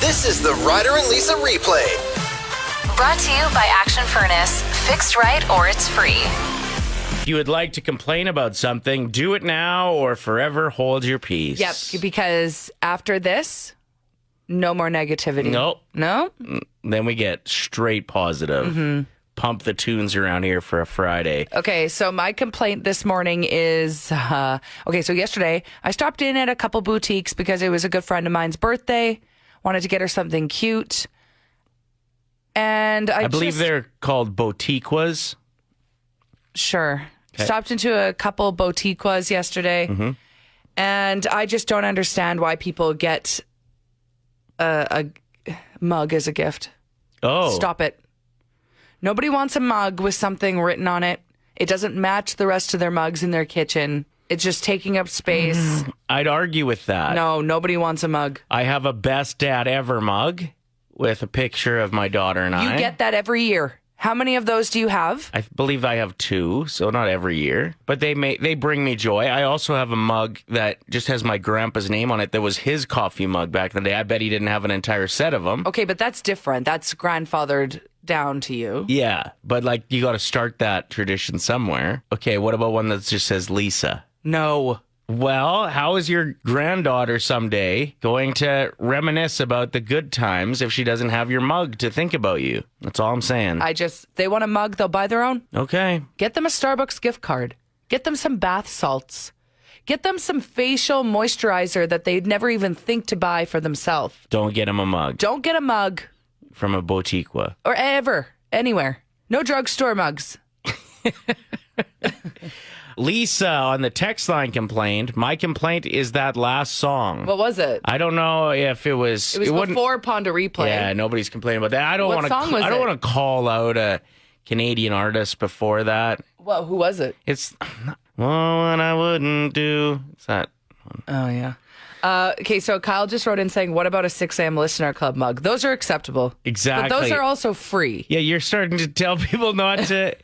This is the Ryder and Lisa replay. Brought to you by Action Furnace. Fixed right or it's free. If you would like to complain about something, do it now or forever hold your peace. Yep, because after this, no more negativity. Nope. No? Then we get straight positive. Pump the tunes around here for a Friday. Okay, so my complaint this morning is, so yesterday I stopped in at a couple boutiques because it was a good friend of mine's birthday. Wanted to get her something cute. And I believe they're called boutiquas. Sure. Okay. Stopped into a couple boutiquas yesterday. And I just don't understand why people get a mug as a gift. Oh. Stop it. Nobody wants a mug with something written on it. It doesn't match the rest of their mugs in their kitchen. It's just taking up space. I'd argue with that. No, nobody wants a mug. I have a best dad ever mug with a picture of my daughter and I. You get that every year. How many of those do you have? I believe I have 2, so not every year. But they bring me joy. I also have a mug that just has my grandpa's name on it that was his coffee mug back in the day. I bet he didn't have an entire set of them. Okay, but that's different. That's grandfathered down to you. Yeah, but you got to start that tradition somewhere. Okay, what about one that just says Lisa? No. Well, how is your granddaughter someday going to reminisce about the good times if she doesn't have your mug to think about you? That's all I'm saying. They want a mug, they'll buy their own. Okay. Get them a Starbucks gift card. Get them some bath salts. Get them some facial moisturizer that they'd never even think to buy for themselves. Don't get him a mug. Don't get a mug. From a boutiqua. Or ever. Anywhere. No drugstore mugs. Lisa on the text line complained. My complaint is that last song. What was it? I don't know if it was. It was before Pond a Replay. Yeah, nobody's complaining about that. I don't want to. I don't want to call out a Canadian artist before that. Well, who was it? It's what I wouldn't do. It's that. Oh yeah. Okay, so Kyle just wrote in saying, what about a 6 a.m. Listener Club mug? Those are acceptable. Exactly. But those are also free. Yeah, you're starting to tell people not to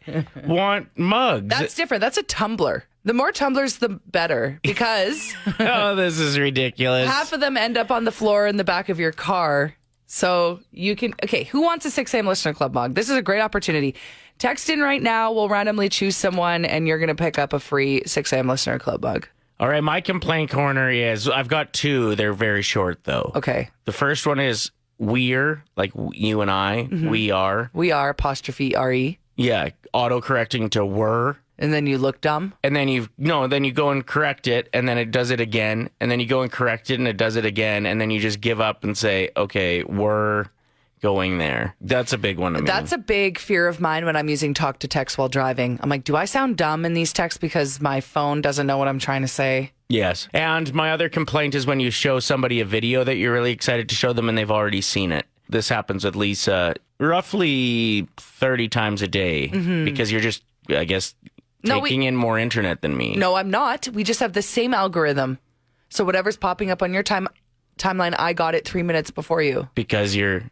want mugs. That's different. That's a tumbler. The more tumblers, the better. Because oh, this is ridiculous. half of them end up on the floor in the back of your car. So you can... Okay, who wants a 6 a.m. Listener Club mug? This is a great opportunity. Text in right now. We'll randomly choose someone, and you're going to pick up a free 6 a.m. Listener Club mug. All right, my complaint corner is, I've got 2. They're very short, though. Okay. The first one is we're, like you and I, we are. We are, apostrophe R-E. Yeah, auto-correcting to were. And then you look dumb? And then then you go and correct it, and then it does it again. And then you go and correct it, and it does it again. And then you just give up and say, okay, we're going there. That's a big one to me. That's a big fear of mine when I'm using talk to text while driving. I'm like, do I sound dumb in these texts because my phone doesn't know what I'm trying to say? Yes. And my other complaint is when you show somebody a video that you're really excited to show them and they've already seen it. This happens with Lisa roughly 30 times a day because you're just, I guess, taking in more internet than me. No, I'm not. We just have the same algorithm. So whatever's popping up on your timeline, I got it 3 minutes before you. Because you're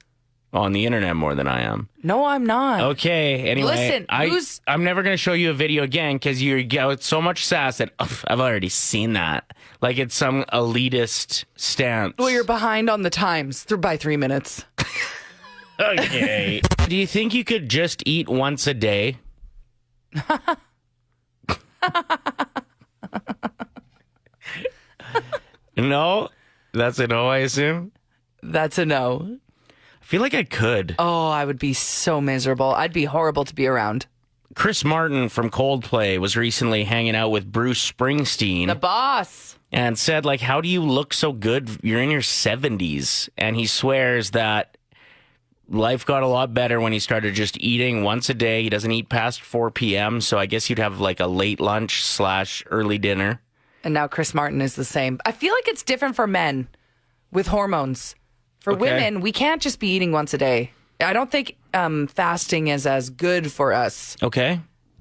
on the internet more than I am. No, I'm not. Okay, anyway. Listen, I'm never going to show you a video again because you get so much sass that I've already seen that. Like it's some elitist stance. Well, you're behind on the times by 3 minutes. Okay. Do you think you could just eat once a day? No? That's a no, I assume? That's a no. I feel like I could. Oh, I would be so miserable. I'd be horrible to be around. Chris Martin from Coldplay was recently hanging out with Bruce Springsteen. The boss. And said, how do you look so good? You're in your 70s. And he swears that life got a lot better when he started just eating once a day. He doesn't eat past 4 p.m., so I guess you'd have a late lunch / early dinner. And now Chris Martin is the same. I feel like it's different for men with hormones. For women, we can't just be eating once a day. I don't think fasting is as good for us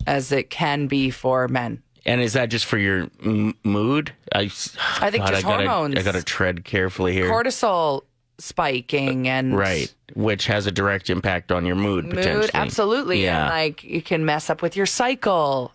as it can be for men. And is that just for your mood? I think just hormones. I got to tread carefully here. Cortisol spiking and... Right, which has a direct impact on your mood, potentially. Mood, absolutely. Yeah. And you can mess up with your cycle.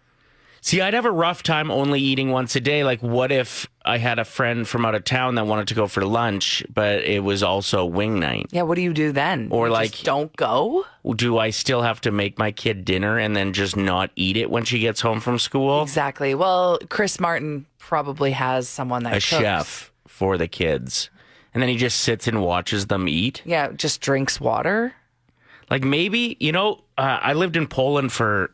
See, I'd have a rough time only eating once a day. Like, what if I had a friend from out of town that wanted to go for lunch, but it was also wing night? Yeah, what do you do then? Or You like, just don't go? do I still have to make my kid dinner and then just not eat it when she gets home from school? Exactly. Well, Chris Martin probably has someone that A cooks. chef for the kids. And then he just sits and watches them eat. Yeah, just drinks water. Like maybe, I lived in Poland for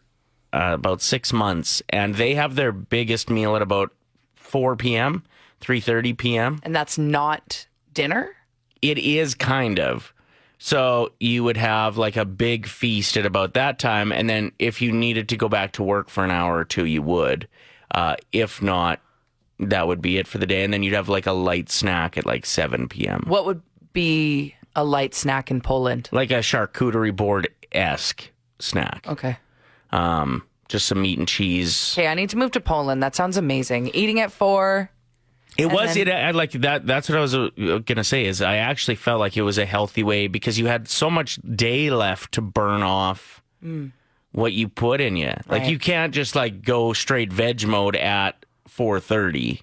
about 6 months, and they have their biggest meal at about 4 p.m., 3:30 p.m. And that's not dinner? It is kind of. So you would have like a big feast at about that time, and then if you needed to go back to work for an hour or two, you would. If not, that would be it for the day, and then you'd have like a light snack at like 7 p.m. What would be a light snack in Poland? Like a charcuterie board-esque snack. Okay. Just some meat and cheese. Okay, I need to move to Poland. That sounds amazing. Eating at 4. I like that. That's what I was gonna say. Is I actually felt like it was a healthy way because you had so much day left to burn off what you put in you. Like Right. you can't just like go straight veg mode at 4:30.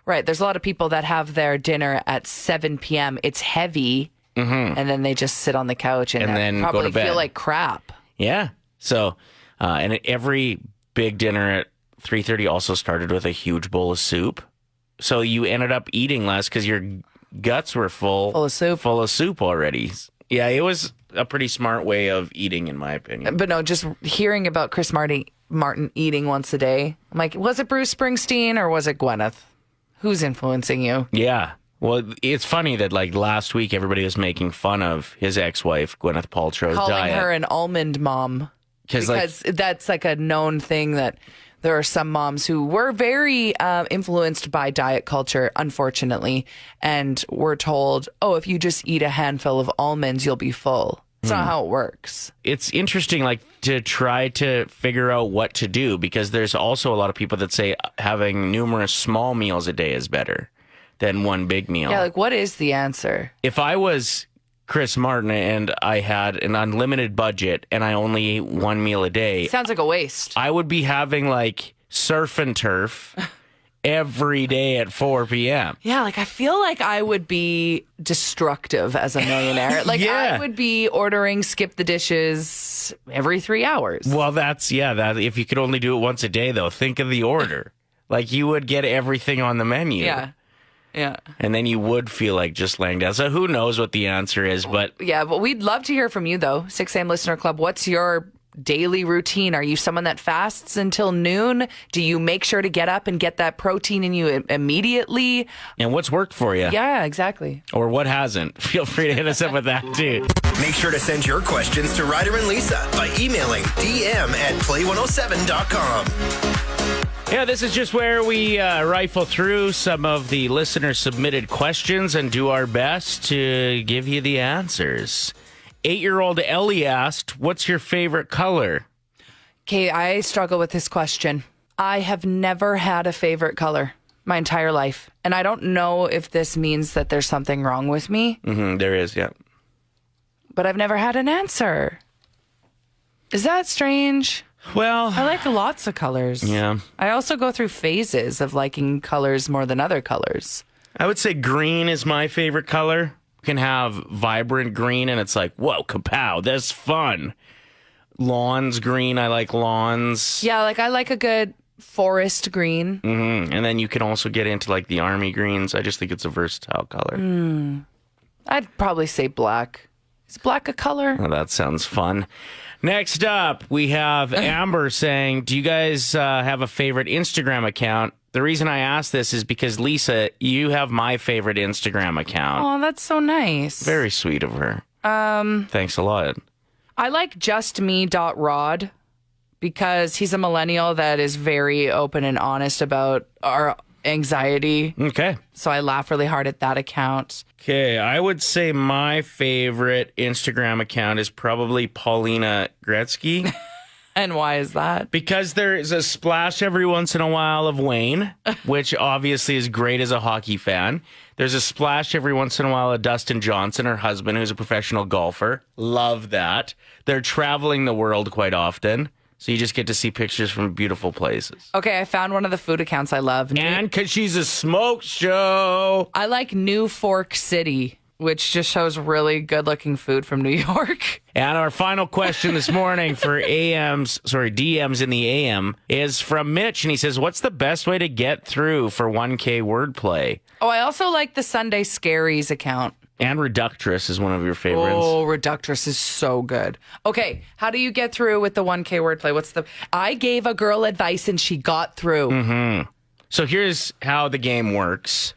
Right. There's a lot of people that have their dinner at 7 p.m. It's heavy, and then they just sit on the couch and then go probably to bed. feel like crap. Yeah. So, and every big dinner at 3:30 also started with a huge bowl of soup. So you ended up eating less because your guts were full Full of soup. already. Yeah, it was a pretty smart way of eating, in my opinion. But no, just hearing about Chris Martin eating once a day, I'm like, was it Bruce Springsteen or was it Gwyneth? Who's influencing you? Yeah. Well, it's funny that like last week everybody was making fun of his ex-wife Gwyneth Paltrow's Calling diet. her an almond mom. Because that's like a known thing that there are some moms who were very influenced by diet culture, unfortunately, and were told, oh, if you just eat a handful of almonds, you'll be full. It's not how it works. It's interesting, like, to try to figure out what to do because there's also a lot of people that say having numerous small meals a day is better than one big meal. Yeah, like, what is the answer? If I was Chris Martin and I had an unlimited budget and I only ate one meal a day, Sounds like a waste. I would be having, like, surf and turf every day at 4 p.m. Yeah, like I feel like I would be destructive as a millionaire. Like Yeah. I would be ordering skip the dishes every 3 hours. Well, that if you could only do it once a day, though, think of the order. Like, you would get everything on the menu. Yeah. Yeah. And then you would feel like just laying down. So who knows what the answer is, but Yeah, but we'd love to hear from you though. 6 a.m. Listener Club, what's your daily routine? Are you someone that fasts until noon? Do you make sure to get up and get that protein in you immediately? and what's worked for you? Yeah, exactly. Or what hasn't? Feel free to hit us up with that, too. Make sure to send your questions to Ryder and Lisa by emailing dm@play107.com. Yeah, this is just where we rifle through some of the listener-submitted questions and do our best to give you the answers. 8-year-old Ellie asked, what's your favorite color? Okay, I struggle with this question. I have never had a favorite color my entire life. And I don't know if this means that there's something wrong with me, There is, yeah. but I've never had an answer. Is that strange? Well, I like lots of colors. yeah. I also go through phases of liking colors more than other colors. I would say green is my favorite color. You can have vibrant green, and it's like, whoa, kapow, that's fun. Lawns green, I like lawns. Yeah, like I like a good forest green. And then you can also get into like the army greens. I just think it's a versatile color. I'd probably say black. Is black a color? Well, that sounds fun. Next up, we have Amber saying, do you guys have a favorite Instagram account? The reason I ask this is because, Lisa, you have my favorite Instagram account. Oh, that's so nice. Very sweet of her. Thanks a lot. I like justme.rod because he's a millennial that is very open and honest about our anxiety. Okay. So I laugh really hard at that account. Okay, I would say my favorite Instagram account is probably Paulina Gretzky. And why is that? Because there is a splash every once in a while of Wayne, which obviously is great as a hockey fan. There's a splash every once in a while of Dustin Johnson, her husband, who's a professional golfer. Love that. They're traveling the world quite often. So you just get to see pictures from beautiful places. Okay, I found one of the food accounts I love. And because she's a smoke show. I like New Fork City, which just shows really good-looking food from New York. And our final question this morning for DMs in the AM is from Mitch, and he says, "What's the best way to get through for 1K wordplay?" Oh, I also like the Sunday Scaries account. And Reductress is one of your favorites. Oh, Reductress is so good. Okay, how do you get through with the 1K wordplay? I gave a girl advice and she got through. Mm-hmm. So here's how the game works.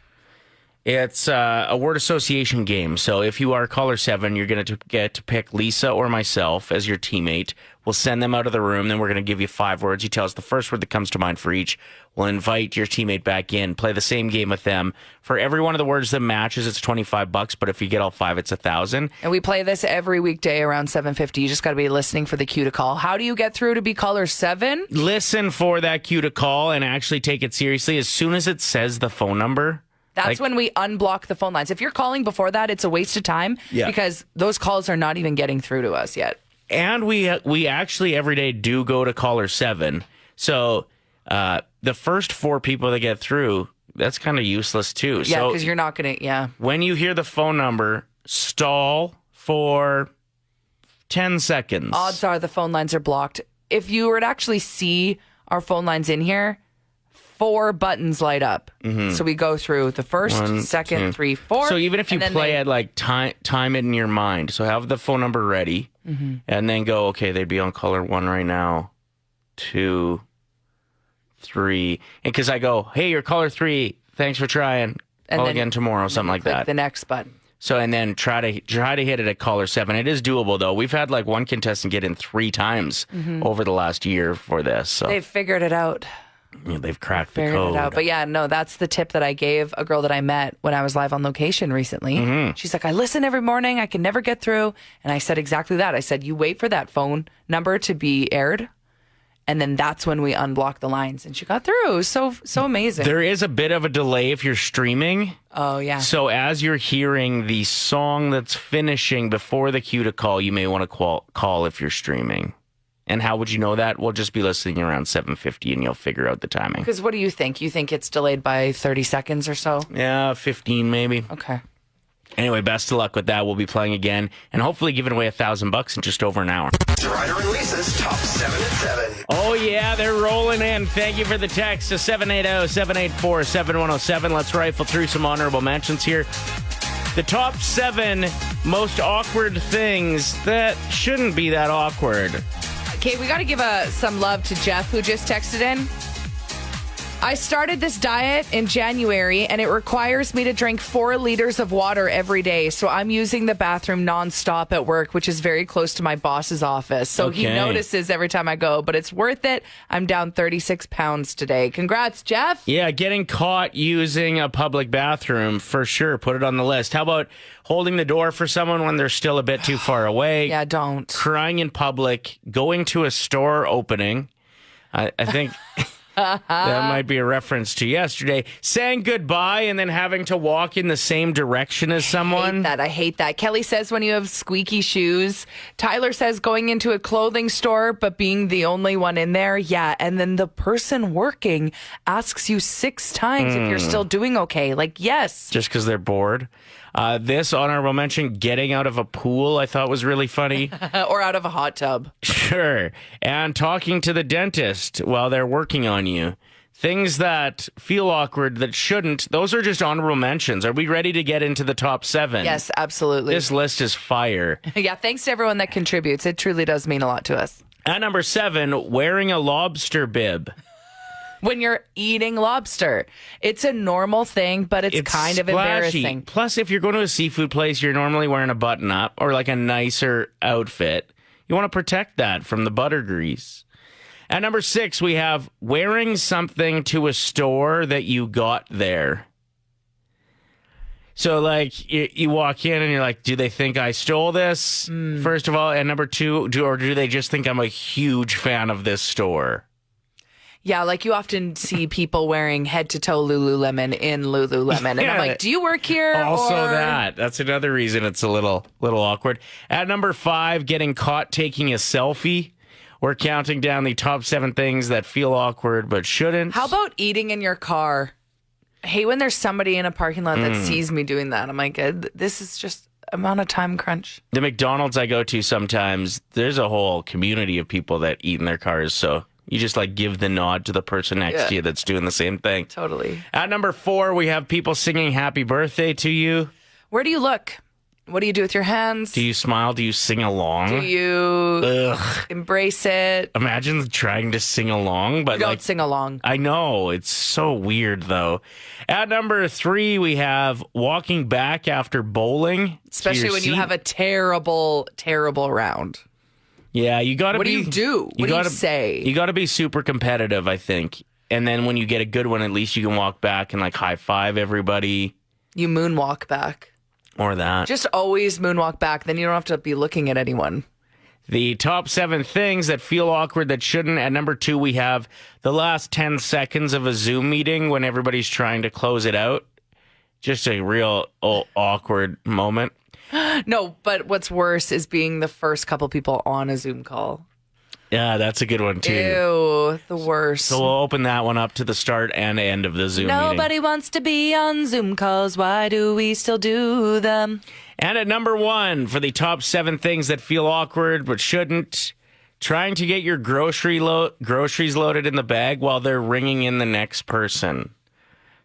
It's a word association game. So if you are caller 7, you're going to get to pick Lisa or myself as your teammate. We'll send them out of the room. Then we're going to give you 5 words. You tell us the first word that comes to mind for each. We'll invite your teammate back in, play the same game with them. For every one of the words that matches, it's $25. But if you get all 5, it's $1,000. And we play this every weekday around 7:50. You just got to be listening for the cue to call. How do you get through to be caller 7? Listen for that cue to call and actually take it seriously. As soon as it says the phone number, that's when we unblock the phone lines. If you're calling before that, it's a waste of time because those calls are not even getting through to us yet. And we actually every day do go to caller 7. So the first 4 people that get through, that's kind of useless too. Yeah, because you're not going to, When you hear the phone number, stall for 10 seconds. Odds are the phone lines are blocked. If you were to actually see our phone lines in here, 4 buttons light up. Mm-hmm. So we go through the first, 1, second, 2. 3, 4. So even if you play it like time it in your mind. So have the phone number ready and then go, okay, they'd be on caller 1 right now. 2, 3. And because I go, hey, you're caller 3. Thanks for trying. Call again tomorrow, something like that. The next button. So, and then try to hit it at caller 7. It is doable, though. We've had like one contestant get in 3 times over the last year for this. So they've figured it out. Yeah, they've cracked the code. It out. But yeah, no, that's the tip that I gave a girl that I met when I was live on location recently. She's like, I listen every morning. I can never get through. And I said exactly that. I said, you wait for that phone number to be aired. And then that's when we unblock the lines. And she got through. It was so amazing. There is a bit of a delay if you're streaming. Oh, yeah. So as you're hearing the song that's finishing before the cue to call, you may want to call if you're streaming. And how would you know that? We'll just be listening around 7:50 and you'll figure out the timing. Because what do you think? You think it's delayed by 30 seconds or so? Yeah, 15 maybe. Okay. Anyway, best of luck with that. We'll be playing again and hopefully giving away $1,000 in just over an hour. Ryder and Lisa's Top 7 at 7. Oh, yeah, they're rolling in. Thank you for the text to 780-784-7107. Let's rifle through some honorable mentions here. The top 7 most awkward things that shouldn't be that awkward. Okay, we got to give some love to Jeff, who just texted in. I started this diet in January, and it requires me to drink 4 liters of water every day. So I'm using the bathroom nonstop at work, which is very close to my boss's office. So he notices every time I go, but it's worth it. I'm down 36 pounds today. Congrats, Jeff. Yeah, getting caught using a public bathroom, for sure. Put it on the list. How about holding the door for someone when they're still a bit too far away? Yeah, don't. Crying in public, going to a store opening. I think... that might be a reference to yesterday. Saying goodbye and then having to walk in the same direction as someone. I hate that. Kelly says when you have squeaky shoes. Tyler says going into a clothing store but being the only one in there. Yeah, and then the person working asks you 6 times if you're still doing okay. Like, yes. Just because they're bored. This honorable mention, getting out of a pool, I thought was really funny. Or out of a hot tub. Sure. And talking to the dentist while they're working on you. Things that feel awkward that shouldn't. Those are just honorable mentions. Are we ready to get into the top 7? Yes, absolutely. This list is fire. Yeah, thanks to everyone that contributes. It truly does mean a lot to us. At number 7, wearing a lobster bib. When you're eating lobster. It's a normal thing, but it's kind of splashy. embarrassing. Plus, if you're going to a seafood place, you're normally wearing a button-up or like a nicer outfit. You want to protect that from the butter grease. At number 6, we have wearing something to a store that you got there. So, like, you walk in and you're like, do they think I stole this, first of all? And number 2, or do they just think I'm a huge fan of this store? Yeah, like you often see people wearing head-to-toe Lululemon in Lululemon. And I'm like, do you work here? Also that's another reason it's a little awkward. At number 5, getting caught taking a selfie We're counting down the top 7 things that feel awkward but shouldn't. How about eating in your car? I hate when there's somebody in a parking lot that sees me doing that. I'm like, this is just I'm on a time crunch. The McDonald's I go to sometimes, there's a whole community of people that eat in their cars, so you just like give the nod to the person next to you that's doing the same thing. Totally. At number 4, we have people singing happy birthday to you. Where do you look? What do you do with your hands? Do you smile? Do you sing along? Do you embrace it? Imagine trying to sing along, but Don't sing along. I know. It's so weird, though. At number 3, we have walking back after bowling. Especially when you have a terrible, terrible round. Yeah, you got to be... What do you do? What do you say? You got to be super competitive, I think. And then when you get a good one, at least you can walk back and like high five everybody. You moonwalk back. Or that. Just always moonwalk back. Then you don't have to be looking at anyone. The top 7 things that feel awkward that shouldn't. At number 2, we have the last 10 seconds of a Zoom meeting when everybody's trying to close it out. Just a real awkward moment. No, but what's worse is being the first couple people on a Zoom call. Yeah, that's a good one, too. Ew, the worst. So we'll open that one up to the start and end of the Zoom meeting. Nobody wants to be on Zoom calls. Why do we still do them? And at number 1, for the top 7 things that feel awkward but shouldn't, trying to get your groceries loaded in the bag while they're ringing in the next person.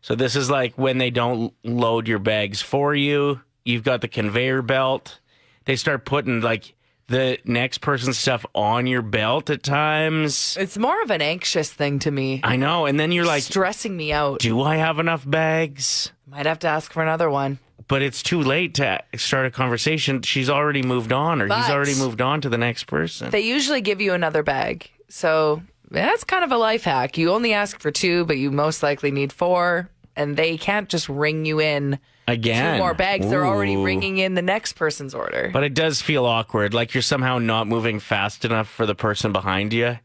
So this is like when they don't load your bags for you. You've got the conveyor belt. They start putting like the next person's stuff on your belt at times. It's more of an anxious thing to me. I know. And then you're like, stressing me out. Do I have enough bags? Might have to ask for another one. But it's too late to start a conversation. She's already moved on, or he's already moved on to the next person. They usually give you another bag. So that's kind of a life hack. You only ask for 2, but you most likely need 4. And they can't just ring you in again 2 more bags. Ooh. They're already ringing in the next person's order. But it does feel awkward, like you're somehow not moving fast enough for the person behind you.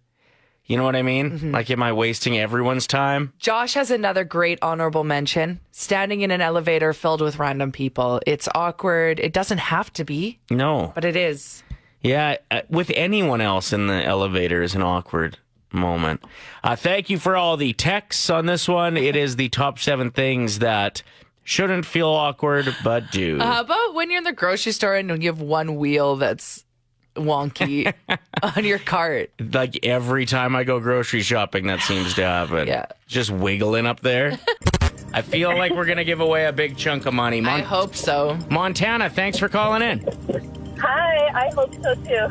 You know what I mean? Mm-hmm. Like, am I wasting everyone's time? Josh has another great honorable mention. Standing in an elevator filled with random people. It's awkward. It doesn't have to be. No. But it is. Yeah, with anyone else in the elevator is an awkward moment. Thank you for all the texts on this one. It is the top 7 things that shouldn't feel awkward, but do. How about when you're in the grocery store and you have one wheel that's wonky on your cart? Like every time I go grocery shopping, that seems to happen. Yeah. Just wiggling up there. I feel like we're going to give away a big chunk of money. I hope so. Montana, thanks for calling in. Hi, I hope so too.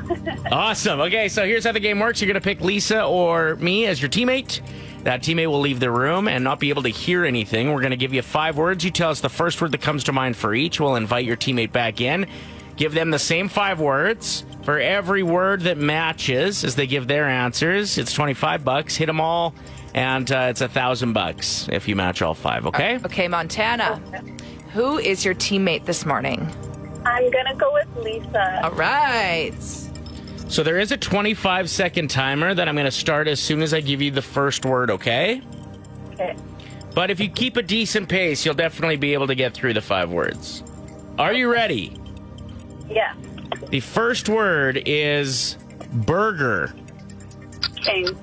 Awesome. Okay, so here's how the game works. You're going to pick Lisa or me as your teammate. That teammate will leave the room and not be able to hear anything. We're going to give you 5 words. You tell us the first word that comes to mind for each. We'll invite your teammate back in. Give them the same 5 words. For every word that matches as they give their answers, it's $25. Hit them all, and it's $1,000 if you match all 5, okay? Okay, Montana. Who is your teammate this morning? I'm going to go with Lisa. All right. So there is a 25-second timer that I'm going to start as soon as I give you the first word, okay? Okay. But if you keep a decent pace, you'll definitely be able to get through the 5 words. Are you ready? Yeah. The first word is burger. King.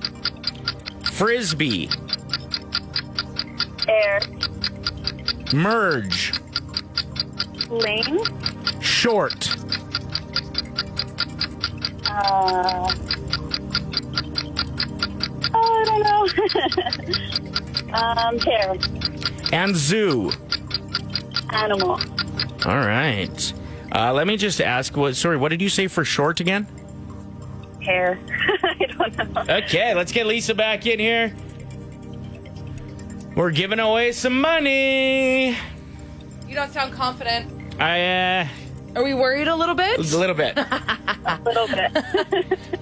Frisbee. Air. Merge. Lane. Short. I don't know. Hair. And zoo. Animal. All right. Let me just ask, what did you say for short again? Hair. I don't know. Okay, let's get Lisa back in here. We're giving away some money. You don't sound confident. Are we worried a little bit? A little bit. A little bit.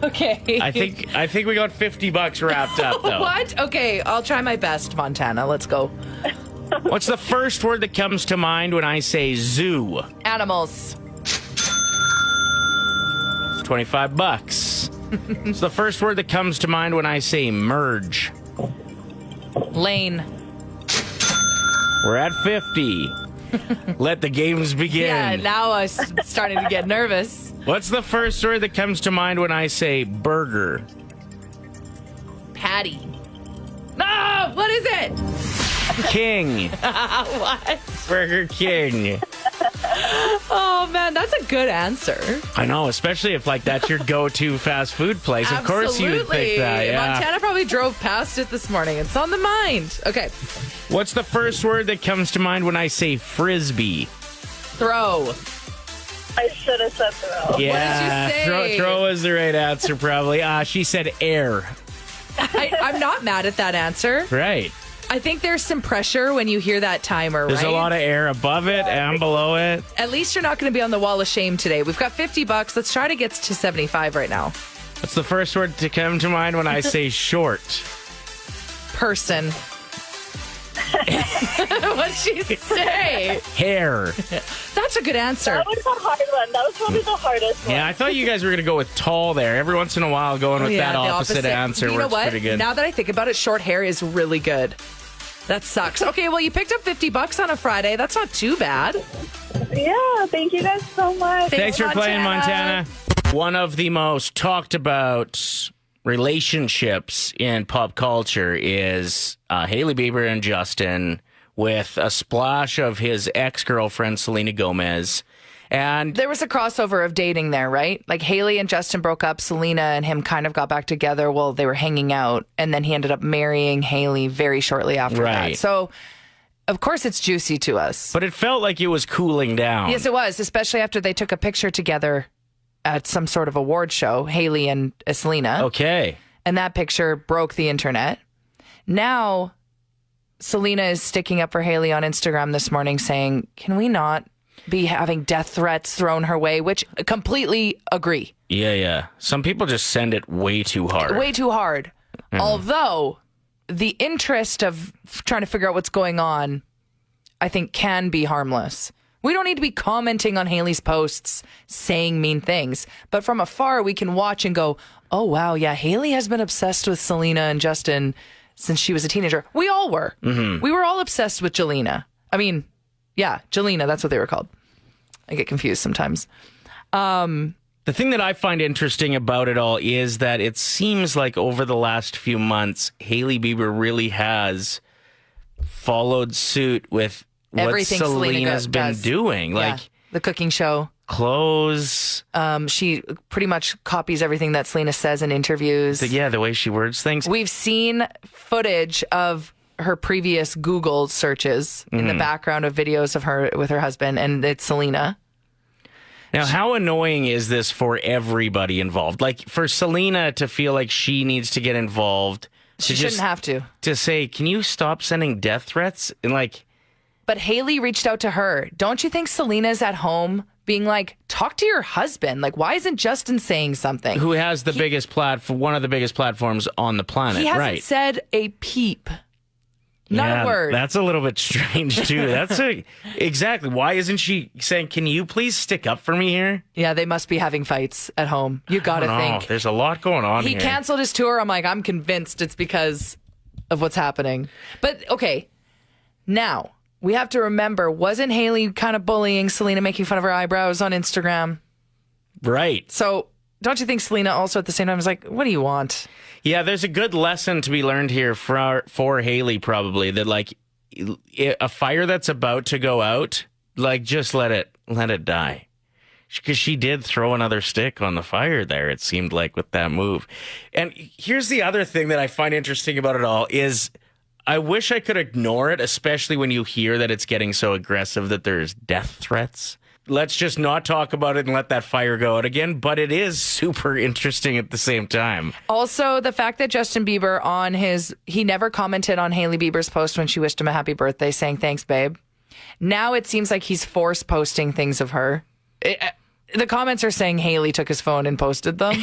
Okay. I think we got $50 wrapped up, though. What? Okay, I'll try my best, Montana. Let's go. What's the first word that comes to mind when I say zoo? Animals. It's $25. It's the first word that comes to mind when I say merge. Lane. We're at 50. Let the games begin. Yeah, now I'm starting to get nervous. What's the first word that comes to mind when I say burger? patty. No, what is it? King. What? Burger King. Oh, man, that's a good answer. I know, especially if like that's your go-to fast food place. Of course you would pick that. Yeah. Montana probably drove past it this morning. It's on the mind. Okay. What's the first word that comes to mind when I say frisbee? Throw. I should have said throw. Yeah, What did you say? Throw is the right answer, probably. She said air. I'm not mad at that answer. Right. I think there's some pressure when you hear that timer, There's right? a lot of air above it and below it. At least you're not going to be on the wall of shame today. We've got $50. Let's try to get to 75 right now. What's the first word to come to mind when I say short? Person. What'd she say? Hair. That's a good answer. That was a hard one. That was probably the hardest one. Yeah, I thought you guys were going to go with tall there. Every once in a while, going with that the opposite answer You know works what? pretty good. Now that I think about it, short hair is really good. That sucks. Okay, well, you picked up $50 on a Friday. That's not too bad. Yeah, thank you guys so much. Thanks for playing, Montana. One of the most talked about relationships in pop culture is Hailey Bieber and Justin, with a splash of his ex-girlfriend, Selena Gomez. And There was a crossover of dating there, right? Like Hailey and Justin broke up. Selena and him kind of got back together while they were hanging out. And then he ended up marrying Hailey very shortly after Right. that. So, of course, it's juicy to us. but it felt like it was cooling down. Yes, it was, especially after they took a picture together at some sort of award show, Hailey and Selena. Okay. And that picture broke the internet. Now, Selena is sticking up for Hailey on Instagram this morning saying, can we not be having death threats thrown her way? Which I completely agree. Yeah. Some people just send it way too hard. Way too hard. Although the interest of trying to figure out what's going on, I think can be harmless. We don't need to be commenting on Hailey's posts, saying mean things. But from afar, we can watch and go, oh, wow, yeah, Hailey has been obsessed with Selena and Justin since she was a teenager. We all were. Mm-hmm. We were all obsessed with Jelena. I mean, yeah, Jelena, that's what they were called. I get confused sometimes. The thing that I find interesting about it all is that it seems like over the last few months, Hailey Bieber really has followed suit with what Everything Selena's Selena been does. doing. Like the cooking show. clothes. She pretty much copies everything that Selena says in interviews. The way she words things. We've seen footage of her previous Google searches in the background of videos of her with her husband, and it's Selena. Now, how annoying is this for everybody involved? Like, for Selena to feel like she needs to get involved. She shouldn't have to. To say, can you stop sending death threats? And like... But Hailey reached out to her. Don't you think Selena's at home being like, talk to your husband? Like, why isn't Justin saying something? Who has the biggest one of the biggest platforms on the planet, He hasn't right? said a peep. Not a word. That's a little bit strange, too. Exactly. Why isn't she saying, can you please stick up for me here? Yeah, they must be having fights at home. You got to think. There's a lot going on He here. canceled his tour. I'm like, I'm convinced it's because of what's happening. But okay, now we have to remember, wasn't Hailey kind of bullying Selena, making fun of her eyebrows on Instagram? Right. So don't you think Selena also at the same time is like, what do you want? Yeah, there's a good lesson to be learned here for Hailey, probably, that like a fire that's about to go out, like just let it die. Because she did throw another stick on the fire there, it seemed like, with that move. And here's the other thing that I find interesting about it all is I wish I could ignore it, especially when you hear that it's getting so aggressive that there's death threats. Let's just not talk about it and let that fire go out again. But it is super interesting at the same time. Also, the fact that Justin Bieber he never commented on Hailey Bieber's post when she wished him a happy birthday, saying, thanks, babe. Now it seems like he's force posting things of her. The comments are saying Hailey took his phone and posted them,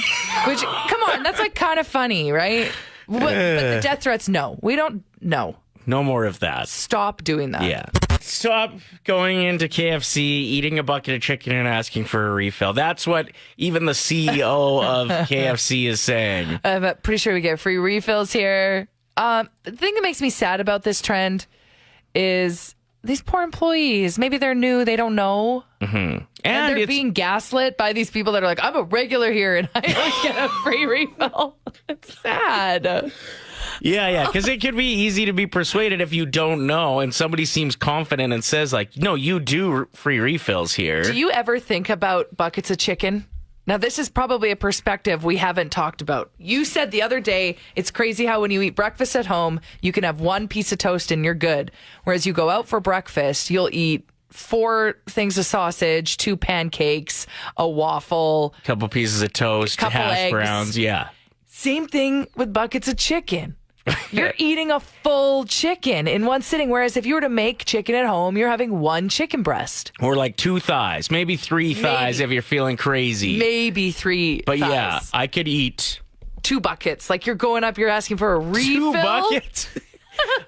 which, come on, that's like kind of funny, right? But the death threats, no. We don't, no. No more of that. Stop doing that. Yeah. Stop going into KFC, eating a bucket of chicken, and asking for a refill. That's what even the CEO of KFC is saying. I'm pretty sure we get free refills here. The thing that makes me sad about this trend is these poor employees. Maybe they're new, they don't know. Mm-hmm. And they're being gaslit by these people that are like, I'm a regular here and I always get a free refill. It's sad. Yeah, because it could be easy to be persuaded if you don't know and somebody seems confident and says, like, no, you do free refills here. Do you ever think about buckets of chicken? Now, this is probably a perspective we haven't talked about. You said the other day, it's crazy how when you eat breakfast at home, you can have one piece of toast and you're good. Whereas you go out for breakfast, you'll eat 4 things of sausage, 2 pancakes, a waffle, a couple pieces of toast, hash eggs. browns. Yeah. Same thing with buckets of chicken. You're eating a full chicken in one sitting. Whereas if you were to make chicken at home, you're having 1 chicken breast. Or like 2 thighs, maybe 3 thighs if you're feeling crazy. Maybe 3 But thighs. yeah, I could eat 2 buckets. Like you're going up, you're asking for a refill. 2 buckets?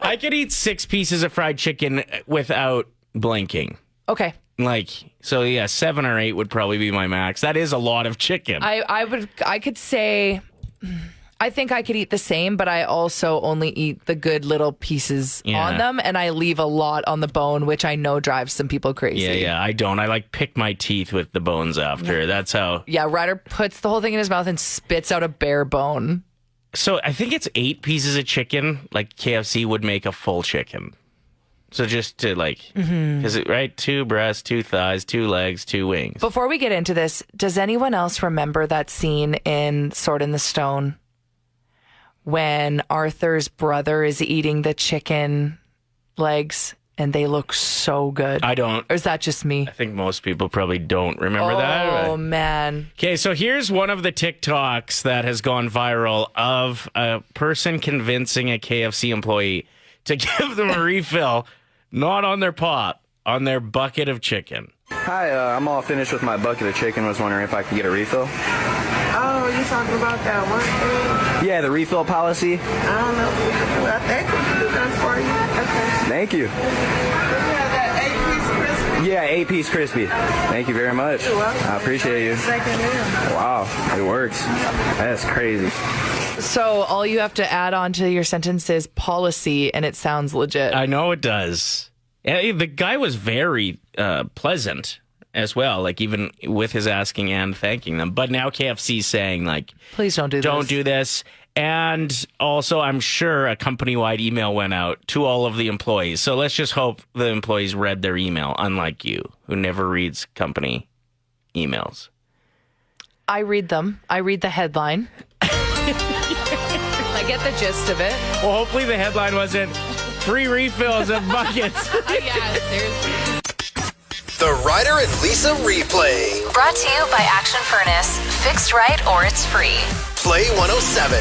I could eat 6 pieces of fried chicken without blinking. Okay. Like, so yeah, 7 or 8 would probably be my max. That is a lot of chicken. I could say, I think I could eat the same, but I also only eat the good little pieces on them, and I leave a lot on the bone, which I know drives some people crazy. Yeah, I don't. I like pick my teeth with the bones after. That's how. Yeah, Ryder puts the whole thing in his mouth and spits out a bare bone. So I think it's 8 pieces of chicken. Like KFC would make a full chicken. So just to is it right? 2 breasts, 2 thighs, 2 legs, 2 wings. Before we get into this, does anyone else remember that scene in Sword in the Stone when Arthur's brother is eating the chicken legs and they look so good? I don't. Or is that just me? I think most people probably don't remember that. Oh, man. Okay, so here's one of the TikToks that has gone viral of a person convincing a KFC employee to give them a refill, not on their pop, on their bucket of chicken. Hi, I'm all finished with my bucket of chicken. Was wondering if I could get a refill. Oh, you talking about that one thing? Yeah, the refill policy. I don't know if we can do that. They can do that for you. Okay. Thank you. Yeah, that 8-piece crispy. Yeah, 8-piece crispy. Thank you very much. You're welcome. I appreciate you. Second in. Wow, it works. That's crazy. So all you have to add on to your sentence is policy, and it sounds legit. I know it does. The guy was very pleasant as well, like even with his asking and thanking them. But now KFC's saying, like, please don't do this. Don't do this. And also, I'm sure a company-wide email went out to all of the employees. So let's just hope the employees read their email, unlike you, who never reads company emails. I read them. I read the headline. I get the gist of it. Well, hopefully the headline wasn't free refills of buckets. Yeah, seriously. The Ryder and Lisa replay. Brought to you by Action Furnace. Fixed right or it's free. Play 107.